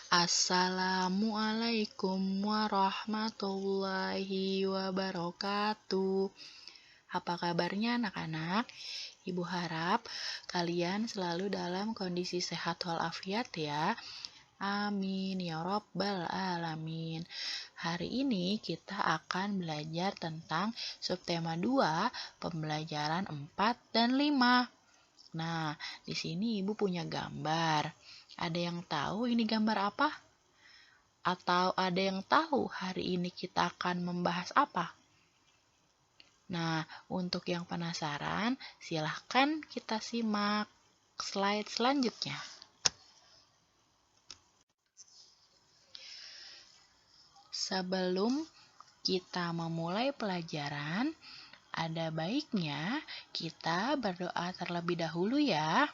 Assalamualaikum warahmatullahi wabarakatuh. Apa kabarnya anak-anak? Ibu harap kalian selalu dalam kondisi sehat walafiat ya. Amin ya robbal alamin. Hari ini kita akan belajar tentang subtema 2, pembelajaran 4 dan 5. Nah, di sini Ibu punya gambar. Ada yang tahu ini gambar apa? Atau ada yang tahu hari ini kita akan membahas apa? Nah, untuk yang penasaran, silahkan kita simak slide selanjutnya. Sebelum kita memulai pelajaran, ada baiknya kita berdoa terlebih dahulu ya.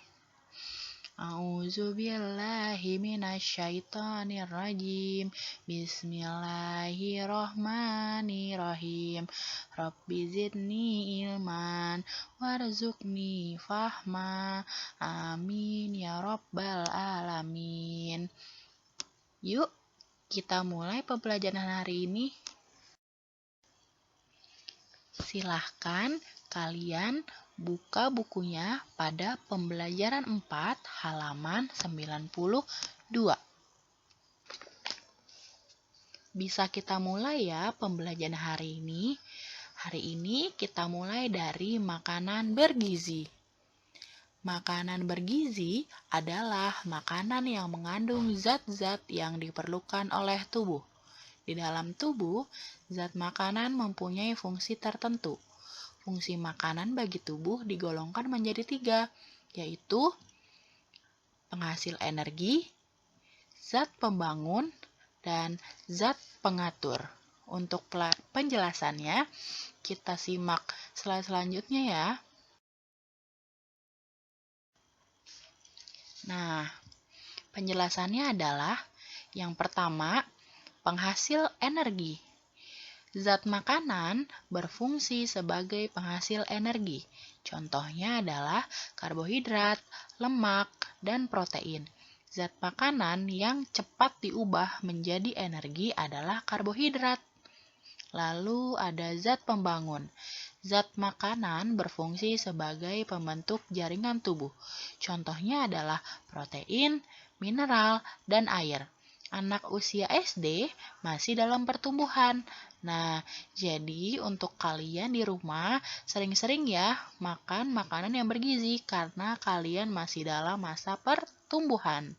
A'udzubillahi minasyaitonirrajim. Bismillahirrohmanirrohim. Rabbi zidni ilman warzuqni fahma. Amin ya robbal alamin. Yuk, kita mulai pembelajaran hari ini. Silahkan kalian buka bukunya pada pembelajaran 4 halaman 92. Bisa kita mulai ya pembelajaran hari ini. Hari ini kita mulai dari makanan bergizi. Makanan bergizi adalah makanan yang mengandung zat-zat yang diperlukan oleh tubuh. Di dalam tubuh, zat makanan mempunyai fungsi tertentu. Fungsi makanan bagi tubuh digolongkan menjadi 3, yaitu penghasil energi, zat pembangun, dan zat pengatur. Untuk penjelasannya, kita simak slide selanjutnya ya. Nah, penjelasannya adalah yang pertama, penghasil energi. Zat makanan berfungsi sebagai penghasil energi. Contohnya adalah karbohidrat, lemak, dan protein. Zat makanan yang cepat diubah menjadi energi adalah karbohidrat. Lalu ada zat pembangun. Zat makanan berfungsi sebagai pembentuk jaringan tubuh. Contohnya adalah protein, mineral, dan air. Anak usia SD masih dalam pertumbuhan. Nah, jadi untuk kalian di rumah sering-sering ya makan makanan yang bergizi karena kalian masih dalam masa pertumbuhan.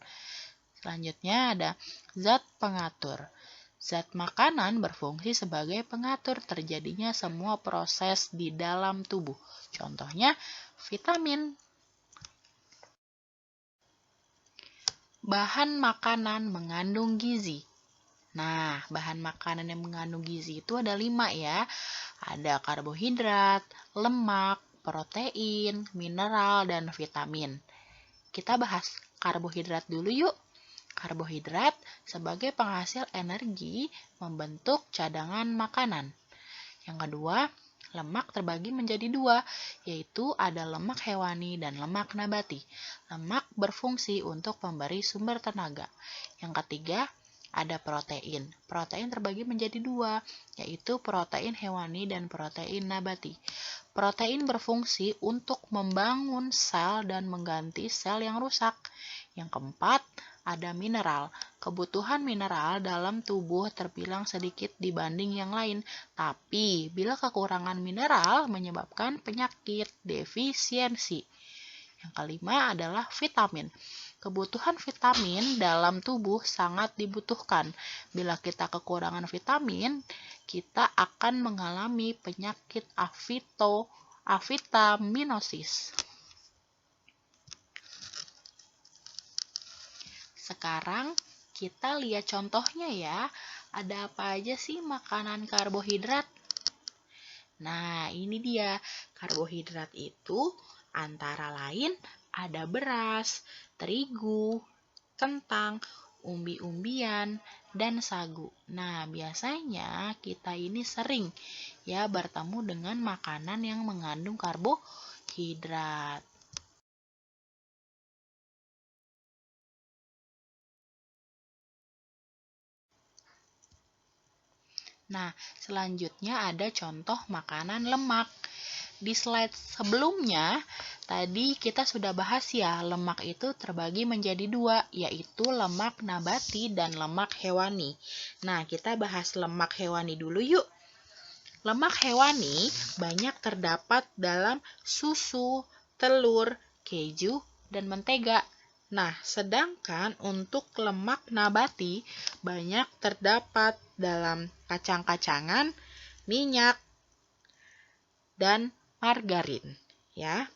Selanjutnya ada zat pengatur. Zat makanan berfungsi sebagai pengatur terjadinya semua proses di dalam tubuh. Contohnya vitamin. Bahan makanan mengandung gizi. Nah, bahan makanan yang mengandung gizi itu ada 5 ya. Ada karbohidrat, lemak, protein, mineral, dan vitamin. Kita bahas karbohidrat dulu yuk. Karbohidrat sebagai penghasil energi membentuk cadangan makanan. Yang kedua, lemak terbagi menjadi 2, yaitu ada lemak hewani dan lemak nabati. Lemak berfungsi untuk memberi sumber tenaga. Yang ketiga, ada protein. Protein terbagi menjadi 2, yaitu protein hewani dan protein nabati. Protein berfungsi untuk membangun sel dan mengganti sel yang rusak. Yang keempat, ada mineral. Kebutuhan mineral dalam tubuh terbilang sedikit dibanding yang lain, tapi bila kekurangan mineral menyebabkan penyakit defisiensi. Yang kelima adalah vitamin. Kebutuhan vitamin dalam tubuh sangat dibutuhkan. Bila kita kekurangan vitamin, kita akan mengalami penyakit avitaminosis. Sekarang kita lihat contohnya ya. Ada apa aja sih makanan karbohidrat? Nah, ini dia. Karbohidrat itu antara lain ada beras, terigu, kentang, umbi-umbian, dan sagu. Nah, biasanya kita ini sering ya bertemu dengan makanan yang mengandung karbohidrat. Nah, selanjutnya ada contoh makanan lemak. Di slide sebelumnya, tadi kita sudah bahas ya, lemak itu terbagi menjadi dua, yaitu lemak nabati dan lemak hewani. Nah, kita bahas lemak hewani dulu yuk. Lemak hewani banyak terdapat dalam susu, telur, keju, dan mentega. Nah, sedangkan untuk lemak nabati banyak terdapat dalam kacang-kacangan, minyak, dan margarin, ya.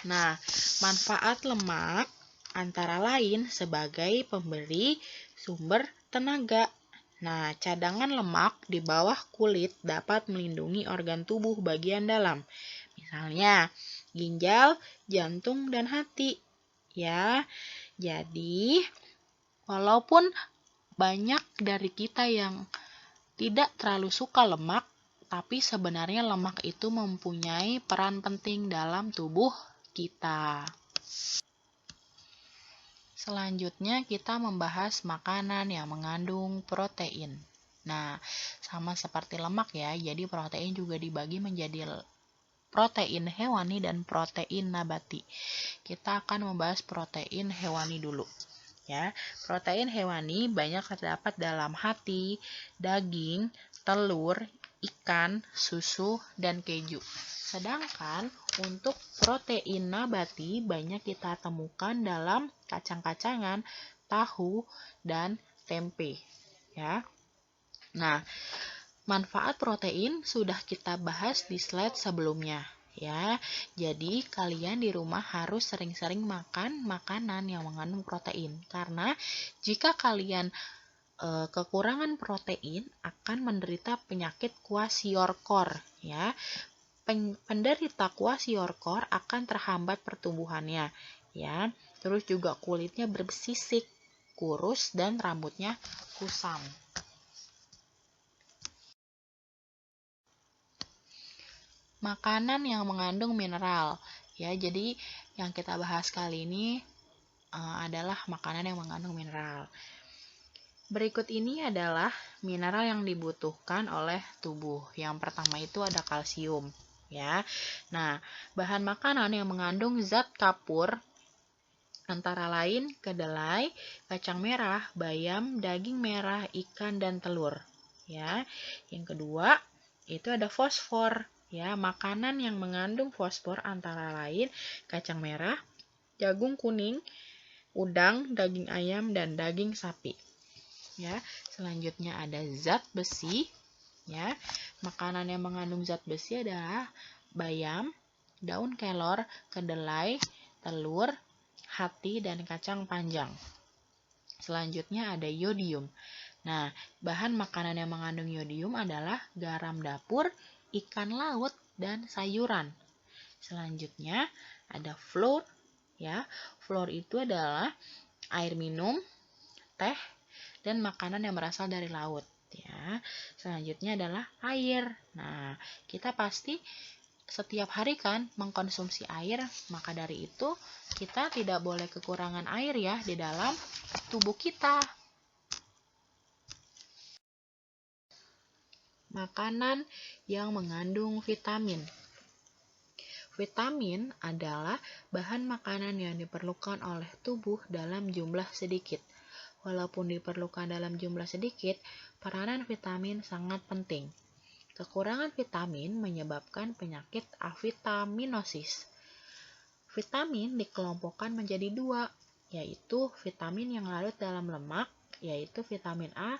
Nah, manfaat lemak antara lain sebagai pemberi sumber tenaga. Nah, cadangan lemak di bawah kulit dapat melindungi organ tubuh bagian dalam. Misalnya, ginjal, jantung, dan hati. Ya, jadi walaupun banyak dari kita yang tidak terlalu suka lemak, tapi sebenarnya lemak itu mempunyai peran penting dalam tubuh kita. Selanjutnya kita membahas makanan yang mengandung protein. Nah, sama seperti lemak ya, jadi protein juga dibagi menjadi protein hewani dan protein nabati. Kita akan membahas protein hewani dulu. Ya, protein hewani banyak terdapat dalam hati, daging, telur, ikan, susu, dan keju. Sedangkan untuk protein nabati banyak kita temukan dalam kacang-kacangan, tahu, dan tempe. Ya. Nah, manfaat protein sudah kita bahas di slide sebelumnya. Ya, jadi kalian di rumah harus sering-sering makan makanan yang mengandung protein. Karena jika kalian kekurangan protein akan menderita penyakit kwashiorkor. Ya, penderita kwashiorkor akan terhambat pertumbuhannya. Ya, terus juga kulitnya bersisik, kurus, dan rambutnya kusam. Makanan yang mengandung mineral. Ya, jadi yang kita bahas kali ini adalah makanan yang mengandung mineral. Berikut ini adalah mineral yang dibutuhkan oleh tubuh. Yang pertama itu ada kalsium, ya. Nah, bahan makanan yang mengandung zat kapur antara lain kedelai, kacang merah, bayam, daging merah, ikan, dan telur, ya. Yang kedua, itu ada fosfor. Ya, makanan yang mengandung fosfor antara lain kacang merah, jagung kuning, udang, daging ayam, dan daging sapi. Ya, selanjutnya ada zat besi. Ya, makanan yang mengandung zat besi adalah bayam, daun kelor, kedelai, telur, hati, dan kacang panjang. Selanjutnya ada yodium. Nah, bahan makanan yang mengandung yodium adalah garam dapur, ikan laut, dan sayuran. Selanjutnya ada fluor. Ya, fluor itu adalah air minum, teh, dan makanan yang berasal dari laut. Ya, selanjutnya adalah air. Nah, kita pasti setiap hari kan mengkonsumsi air, maka dari itu kita tidak boleh kekurangan air ya di dalam tubuh kita. Makanan yang mengandung vitamin. Vitamin adalah bahan makanan yang diperlukan oleh tubuh dalam jumlah sedikit. Walaupun diperlukan dalam jumlah sedikit, peranan vitamin sangat penting. Kekurangan vitamin menyebabkan penyakit avitaminosis. Vitamin dikelompokkan menjadi dua, yaitu vitamin yang larut dalam lemak, yaitu vitamin A,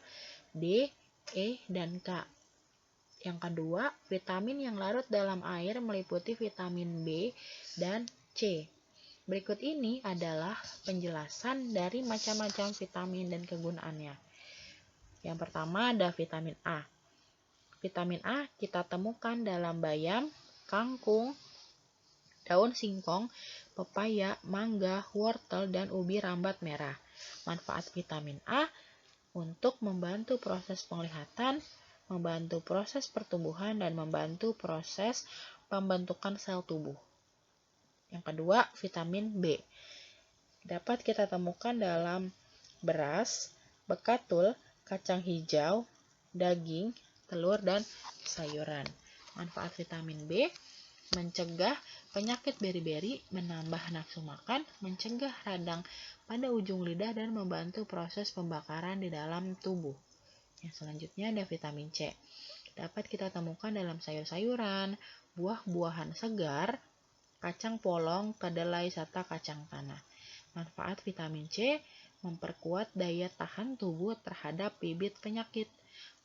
D, E, dan K. Yang kedua, vitamin yang larut dalam air meliputi vitamin B dan C. Berikut ini adalah penjelasan dari macam-macam vitamin dan kegunaannya. Yang pertama ada vitamin A. Vitamin A kita temukan dalam bayam, kangkung, daun singkong, pepaya, mangga, wortel, dan ubi rambat merah. Manfaat vitamin A untuk membantu proses penglihatan, membantu proses pertumbuhan, dan membantu proses pembentukan sel tubuh. Yang kedua, vitamin B. Dapat kita temukan dalam beras, bekatul, kacang hijau, daging, telur, dan sayuran. Manfaat vitamin B: mencegah penyakit beri-beri, menambah nafsu makan, mencegah radang pada ujung lidah, dan membantu proses pembakaran di dalam tubuh. Yang selanjutnya ada vitamin C. Dapat kita temukan dalam sayur-sayuran, buah-buahan segar, kacang polong, kedelai, serta kacang tanah. Manfaat vitamin C: memperkuat daya tahan tubuh terhadap bibit penyakit,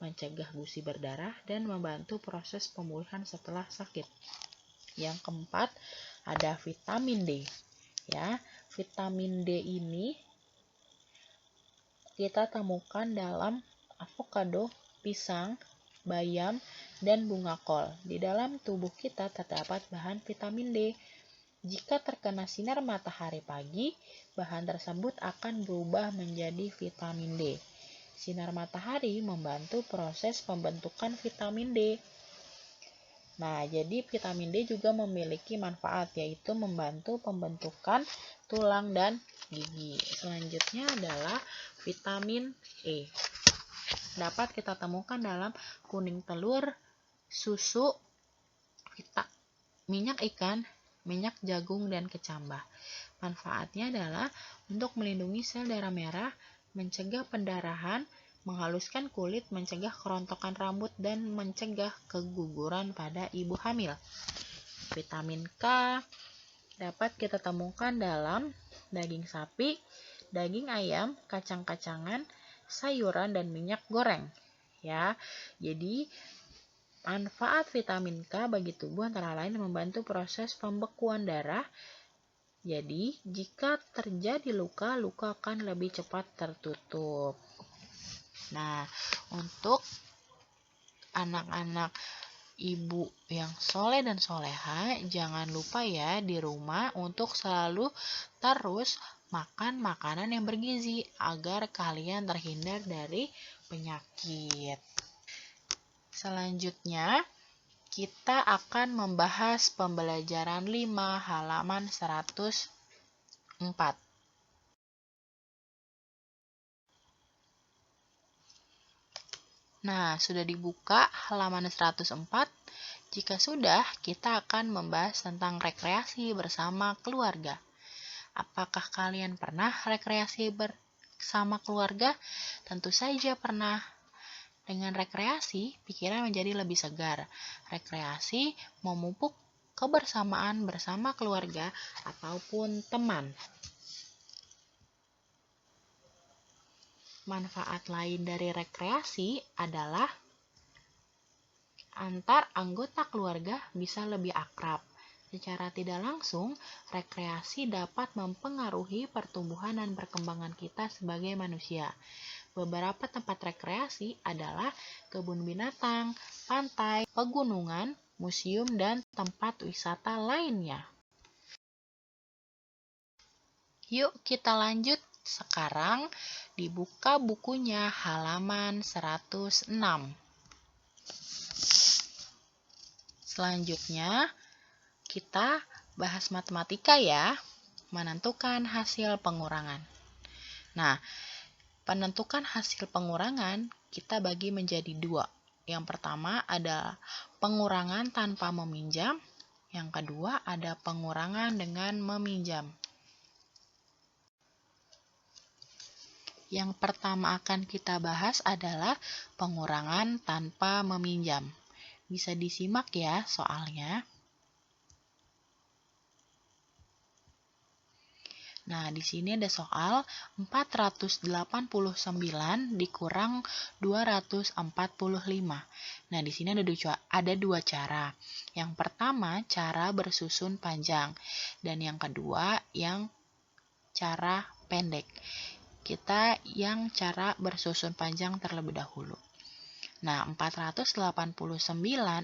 mencegah gusi berdarah, dan membantu proses pemulihan setelah sakit. Yang keempat, ada vitamin D. Ya, vitamin D ini kita temukan dalam avokado, pisang, bayam, dan bunga kol. Di dalam tubuh kita terdapat bahan vitamin D. Jika terkena sinar matahari pagi, bahan tersebut akan berubah menjadi vitamin D. Sinar matahari membantu proses pembentukan vitamin D. Nah, jadi vitamin D juga memiliki manfaat, yaitu membantu pembentukan tulang dan gigi. Selanjutnya adalah vitamin E. Dapat kita temukan dalam kuning telur, susu, minyak ikan, minyak jagung, dan kecambah. Manfaatnya adalah untuk melindungi sel darah merah, mencegah pendarahan, menghaluskan kulit, mencegah kerontokan rambut, dan mencegah keguguran pada ibu hamil. Vitamin K dapat kita temukan dalam daging sapi, daging ayam, kacang-kacangan, sayuran, dan minyak goreng. Ya, jadi manfaat vitamin K bagi tubuh antara lain membantu proses pembekuan darah. Jadi, jika terjadi luka, luka akan lebih cepat tertutup. Nah, untuk anak-anak ibu yang soleh dan soleha, jangan lupa ya di rumah untuk selalu terus makan makanan yang bergizi agar kalian terhindar dari penyakit. Selanjutnya, kita akan membahas pembelajaran 5 halaman 104. Nah, sudah dibuka halaman 104. Jika sudah, kita akan membahas tentang rekreasi bersama keluarga. Apakah kalian pernah rekreasi bersama keluarga? Tentu saja pernah. Dengan rekreasi, pikiran menjadi lebih segar. Rekreasi memupuk kebersamaan bersama keluarga ataupun teman. Manfaat lain dari rekreasi adalah antar anggota keluarga bisa lebih akrab. Secara tidak langsung, rekreasi dapat mempengaruhi pertumbuhan dan perkembangan kita sebagai manusia. Beberapa tempat rekreasi adalah kebun binatang, pantai, pegunungan, museum, dan tempat wisata lainnya. Yuk kita lanjut. Sekarang dibuka bukunya halaman 106. Selanjutnya kita bahas matematika ya. Menentukan hasil pengurangan. Nah, penentukan hasil pengurangan kita bagi menjadi 2. Yang pertama ada pengurangan tanpa meminjam. Yang kedua ada pengurangan dengan meminjam. Yang pertama akan kita bahas adalah pengurangan tanpa meminjam. Bisa disimak ya soalnya. Nah, di sini ada soal 489 dikurang 245. Nah, di sini ada dua cara. Yang pertama, cara bersusun panjang. Dan yang kedua, yang cara pendek. Kita yang cara bersusun panjang terlebih dahulu. Nah, 489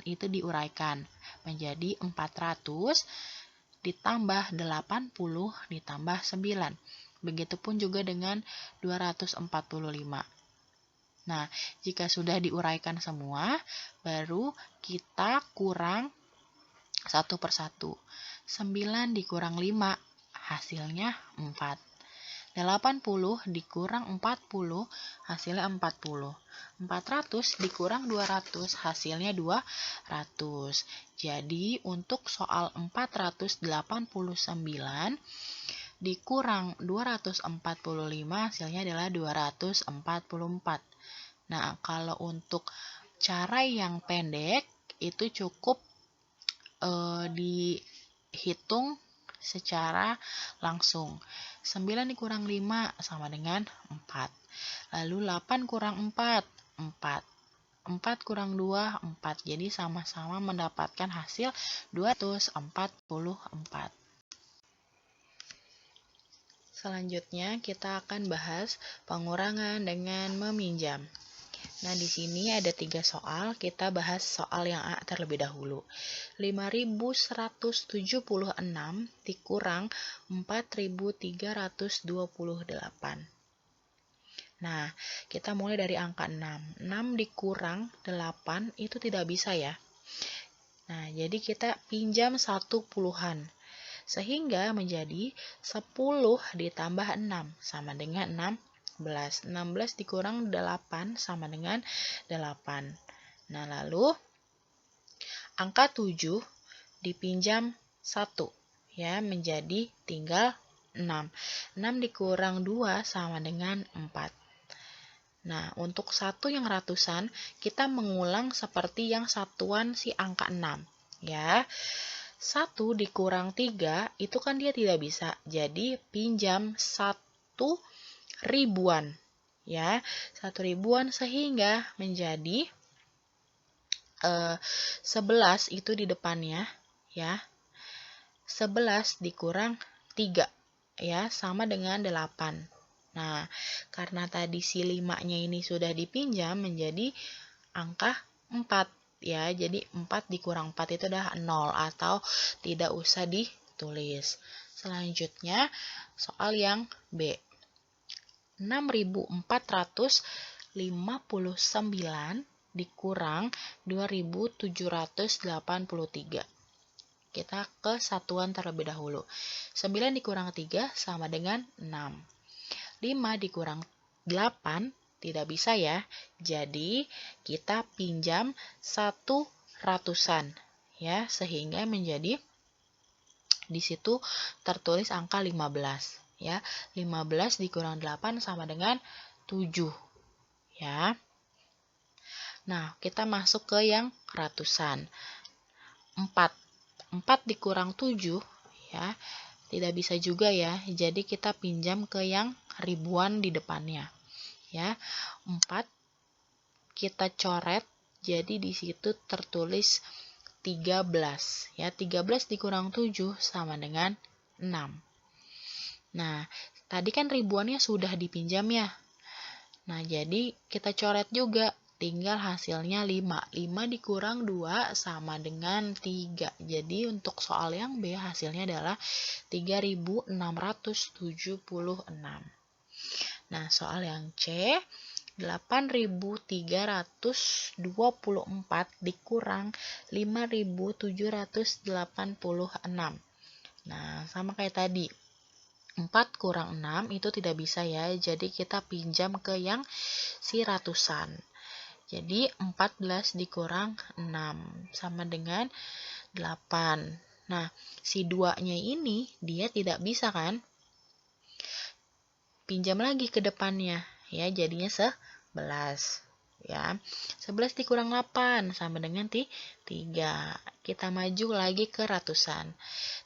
itu diuraikan menjadi 400 ditambah 80 ditambah 9. Begitupun juga dengan 245. Nah, jika sudah diuraikan semua, baru kita kurang satu persatu. 9 dikurang 5, hasilnya 4. 80 dikurang 40 hasilnya 40. 400 dikurang 200 hasilnya 200. Jadi untuk soal 489 dikurang 245 hasilnya adalah 244. Nah, kalau untuk cara yang pendek itu cukup dihitung secara langsung. 9 dikurang 5 sama dengan 4. Lalu 8 kurang 4, 4. 4 kurang 2, 4. Jadi sama-sama mendapatkan hasil 244. Selanjutnya kita akan bahas pengurangan dengan meminjam. Nah, di sini ada 3 soal, kita bahas soal yang A terlebih dahulu. 5.176 dikurang 4.328. Nah, kita mulai dari angka 6. 6 dikurang 8 itu tidak bisa ya. Nah, jadi kita pinjam 1 puluhan. Sehingga menjadi 10 ditambah 6 sama dengan 16. 16 dikurang 8 sama dengan 8. Nah, lalu angka 7 dipinjam 1 ya, menjadi tinggal 6. 6 dikurang 2 sama dengan 4. Nah, untuk satu yang ratusan kita mengulang seperti yang satuan si angka 6 ya. 1 dikurang 3 itu kan dia tidak bisa. Jadi pinjam 1 ribuan ya, 1 ribuan sehingga menjadi 11 itu di depannya ya. 11 dikurang 3 ya sama dengan 8. Nah, karena tadi si 5-nya ini sudah dipinjam menjadi angka 4 ya. Jadi 4 dikurang 4 itu adalah 0 atau tidak usah ditulis. Selanjutnya soal yang B. 6.459 dikurang 2.783. Kita ke satuan terlebih dahulu. 9 dikurang 3 sama dengan 6. 5 dikurang 8 tidak bisa ya. Jadi kita pinjam 1 ratusan ya, sehingga menjadi di situ tertulis angka 15 ya. 15 dikurang 8 sama dengan 7 ya. Nah, kita masuk ke yang ratusan. 4 dikurang 7 ya. Tidak bisa juga ya. Jadi kita pinjam ke yang ribuan di depannya. Ya. 4 kita coret. Jadi di situ tertulis 13 ya. 13 dikurang 7 sama dengan 6. Nah, tadi kan ribuannya sudah dipinjam ya. Nah, jadi kita coret juga. Tinggal hasilnya 5. 5 dikurang 2 sama dengan 3. Jadi untuk soal yang B hasilnya adalah 3.676. Nah, soal yang C, 8.324 dikurang 5.786. Nah, sama kayak tadi. 4 kurang 6 itu tidak bisa ya. Jadi kita pinjam ke yang si ratusan. Jadi 14 dikurang 6 sama dengan 8. Nah, si 2-nya ini dia tidak bisa kan? Pinjam lagi ke depannya ya, jadinya 11 ya. 11 dikurang 8 sama dengan 3. Kita maju lagi ke ratusan.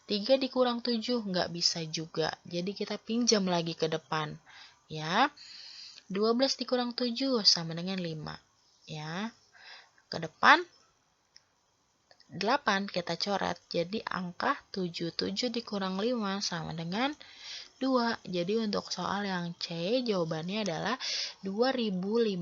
3 dikurang 7 nggak bisa juga. Jadi kita pinjam lagi ke depan ya. 12 dikurang 7 sama dengan 5. Ya, ke depan 8 kita coret, jadi angka 7 dikurang 5 sama dengan 2. Jadi untuk soal yang C jawabannya adalah 2.538.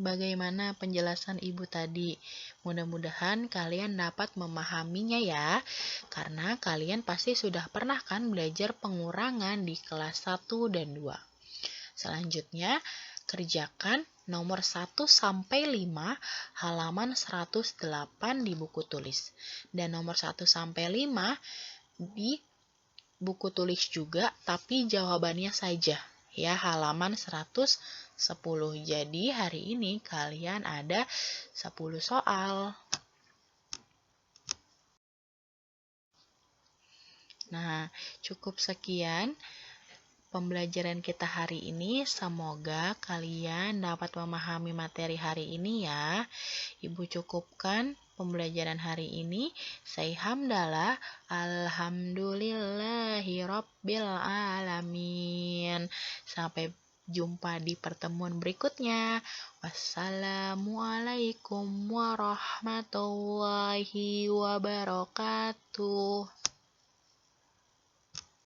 Bagaimana penjelasan Ibu tadi? Mudah-mudahan kalian dapat memahaminya ya, karena kalian pasti sudah pernah kan belajar pengurangan di kelas 1 dan 2. Selanjutnya, kerjakan nomor 1 sampai 5 halaman 108 di buku tulis. Dan nomor 1 sampai 5 di buku tulis juga, tapi jawabannya saja ya, halaman 110. Jadi hari ini kalian ada 10 soal. Nah, cukup sekian pembelajaran kita hari ini. Semoga kalian dapat memahami materi hari ini ya. Ibu cukupkan pembelajaran hari ini. Say hamdalah, alhamdulillahi rabbil alamin. Sampai jumpa di pertemuan berikutnya. Wassalamualaikum warahmatullahi wabarakatuh.